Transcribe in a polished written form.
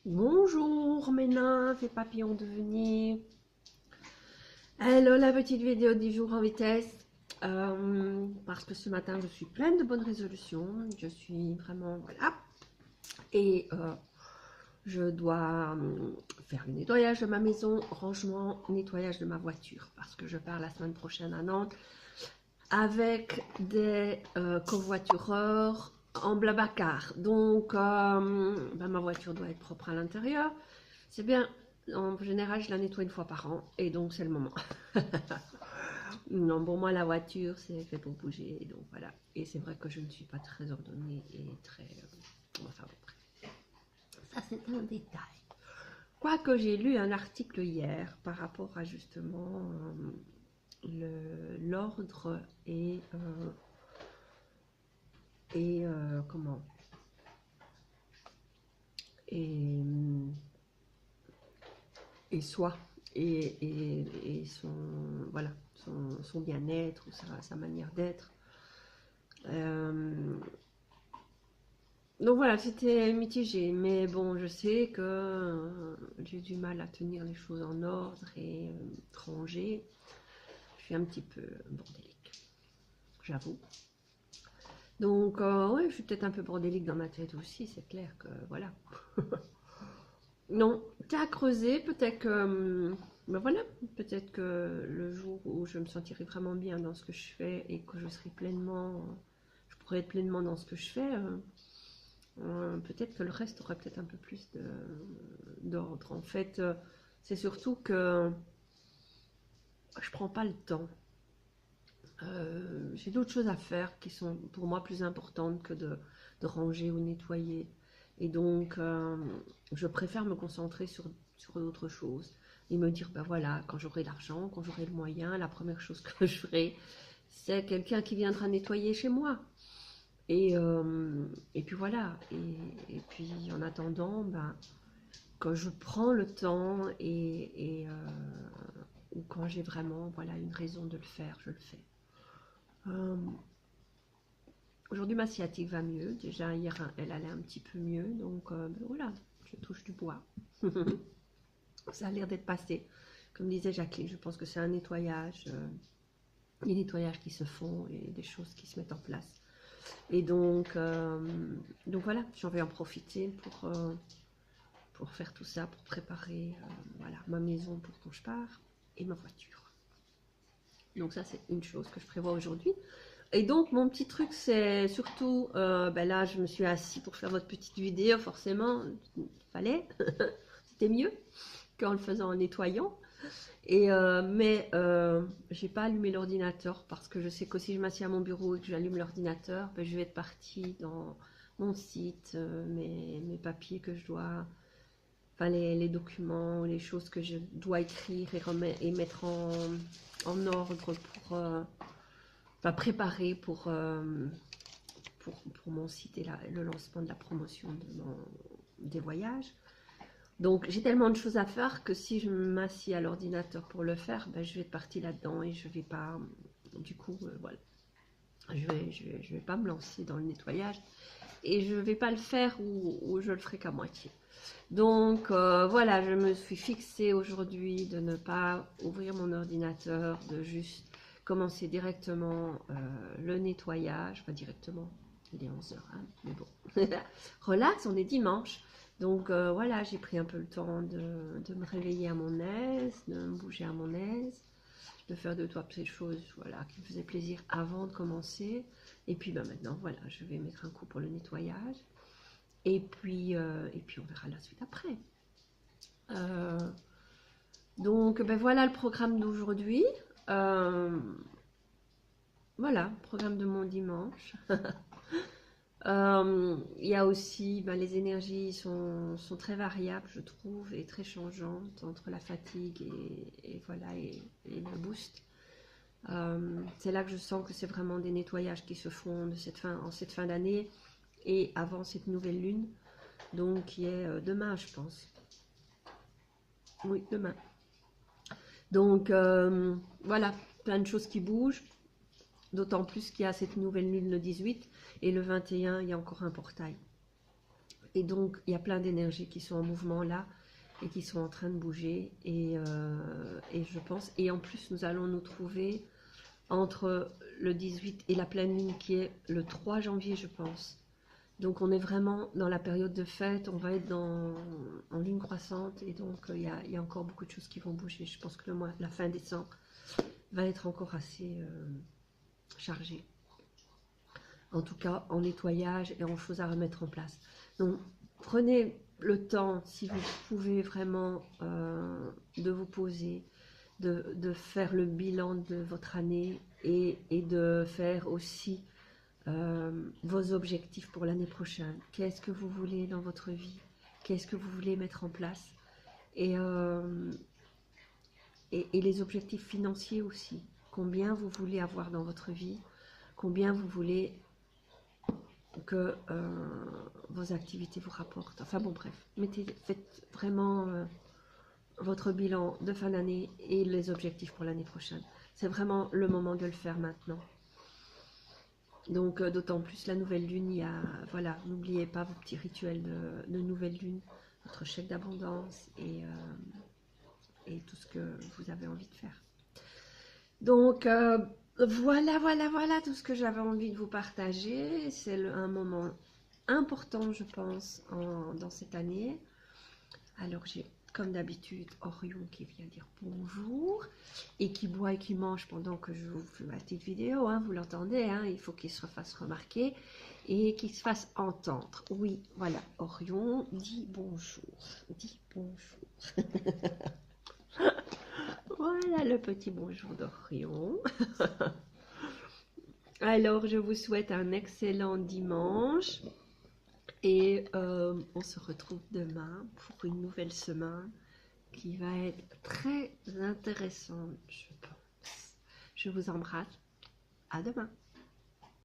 Bonjour mes nymphes et papillons de venir. Hello, la petite vidéo du jour en vitesse. Parce que ce matin je suis pleine de bonnes résolutions. Je suis vraiment voilà. Et je dois faire le nettoyage de ma maison, rangement, nettoyage de ma voiture. Parce que je pars la semaine prochaine à Nantes avec des covoitureurs en Blablacar. Donc ma voiture doit être propre à l'intérieur. C'est bien, en général je la nettoie une fois par an et donc c'est le moment. Non, pour moi la voiture c'est fait pour bouger, donc voilà. Et c'est vrai que je ne suis pas très ordonnée et très... enfin bon, bref. Ça c'est un détail. Quoique j'ai lu un article hier par rapport à justement l'ordre comment et, et soi et son voilà son bien-être ou sa manière d'être. Donc voilà, c'était mitigé, mais bon, je sais que j'ai du mal à tenir les choses en ordre et ranger. Je suis un petit peu bordélique, j'avoue. Donc, ouais, je suis peut-être un peu bordélique dans ma tête aussi, c'est clair que voilà. Non, t'as à creuser, peut-être que, ben voilà, peut-être que le jour où je me sentirai vraiment bien dans ce que je fais et que je serai pleinement, je pourrai être pleinement dans ce que je fais, peut-être que le reste aura peut-être un peu plus d'ordre. En fait, c'est surtout que je prends pas le temps. J'ai d'autres choses à faire qui sont pour moi plus importantes que de ranger ou nettoyer. Et donc, je préfère me concentrer sur d'autres choses et me dire, ben voilà, quand j'aurai l'argent, quand j'aurai le moyen, la première chose que je ferai, c'est quelqu'un qui viendra nettoyer chez moi. Et puis voilà. Et puis en attendant, ben, quand je prends le temps ou quand j'ai vraiment voilà, une raison de le faire, je le fais. Euh, Aujourd'hui, ma sciatique va mieux. Déjà, hier, elle allait un petit peu mieux. Donc, ben voilà, je touche du bois. Ça a l'air d'être passé. Comme disait Jacqueline, je pense que c'est un nettoyage, des nettoyages qui se font et des choses qui se mettent en place. Et donc voilà, j'en vais en profiter pour faire tout ça, pour préparer voilà, ma maison pour quand je pars et ma voiture. Donc ça, c'est une chose que je prévois aujourd'hui. Et donc, mon petit truc, c'est surtout, ben là, je me suis assise pour faire votre petite vidéo, forcément, il fallait, c'était mieux qu'en le faisant en nettoyant. Mais j'ai pas allumé l'ordinateur parce que je sais que si je m'assieds à mon bureau et que j'allume l'ordinateur, ben, je vais être partie dans mon site, mes papiers que je dois, enfin les documents, les choses que je dois écrire et mettre en ordre pour enfin, préparer pour mon site et le lancement de la promotion des voyages. Donc j'ai tellement de choses à faire que si je m'assieds à l'ordinateur pour le faire, ben, je vais être partie là-dedans et je vais pas, du coup, voilà, je vais pas me lancer dans le nettoyage et je vais pas le faire ou je le ferai qu'à moitié. Donc voilà, je me suis fixée aujourd'hui de ne pas ouvrir mon ordinateur, de juste commencer directement le nettoyage, pas directement, il est 11h, hein, mais bon, relax, on est dimanche. Donc voilà, j'ai pris un peu le temps de me réveiller à mon aise, de me bouger à mon aise, de faire deux, trois petites choses voilà, qui me faisaient plaisir avant de commencer. Et puis ben, maintenant, voilà, je vais mettre un coup pour le nettoyage. Et puis on verra la suite après. Euh, donc ben voilà le programme d'aujourd'hui. Voilà, programme de mon dimanche. Il y a aussi, ben, les énergies sont très variables, je trouve, et très changeantes entre la fatigue voilà, et le boost. C'est là que je sens que c'est vraiment des nettoyages qui se font en cette fin d'année et avant cette nouvelle lune, donc qui est demain, je pense. Oui, demain. Donc voilà, plein de choses qui bougent, d'autant plus qu'il y a cette nouvelle lune le 18 et le 21, il y a encore un portail. Et donc, il y a plein d'énergies qui sont en mouvement là et qui sont en train de bouger. Et je pense, et en plus, nous allons nous trouver entre le 18 et la pleine lune qui est le 3 janvier, je pense. Donc, on est vraiment dans la période de fête, on va être en lune croissante et donc il y a encore beaucoup de choses qui vont bouger. Je pense que le mois, la fin décembre va être encore assez chargée. En tout cas, en nettoyage et en choses à remettre en place. Donc, prenez le temps, si vous pouvez vraiment, de vous poser, de faire le bilan de votre année et de faire aussi vos objectifs pour l'année prochaine. Qu'est-ce que vous voulez dans votre vie? Qu'est-ce que vous voulez mettre en place? Et, et les objectifs financiers aussi. Combien vous voulez avoir dans votre vie? Combien vous voulez que vos activités vous rapportent? Enfin bon, bref, faites vraiment votre bilan de fin d'année et les objectifs pour l'année prochaine. C'est vraiment le moment de le faire maintenant. Donc d'autant plus la nouvelle lune, il y a, voilà, n'oubliez pas vos petits rituels de nouvelle lune, votre chèque d'abondance et tout ce que vous avez envie de faire. Donc voilà tout ce que j'avais envie de vous partager. C'est un moment important, je pense, dans cette année. Alors j'ai, comme d'habitude, Orion qui vient dire bonjour et qui boit et qui mange pendant que je vous fais ma petite vidéo, hein, vous l'entendez, hein, il faut qu'il se fasse remarquer et qu'il se fasse entendre. Oui, voilà, Orion dit bonjour, dit bonjour. Voilà le petit bonjour d'Orion. Alors, je vous souhaite un excellent dimanche et on se retrouve demain pour une nouvelle semaine qui va être très intéressante, je pense. Je vous embrasse. À demain.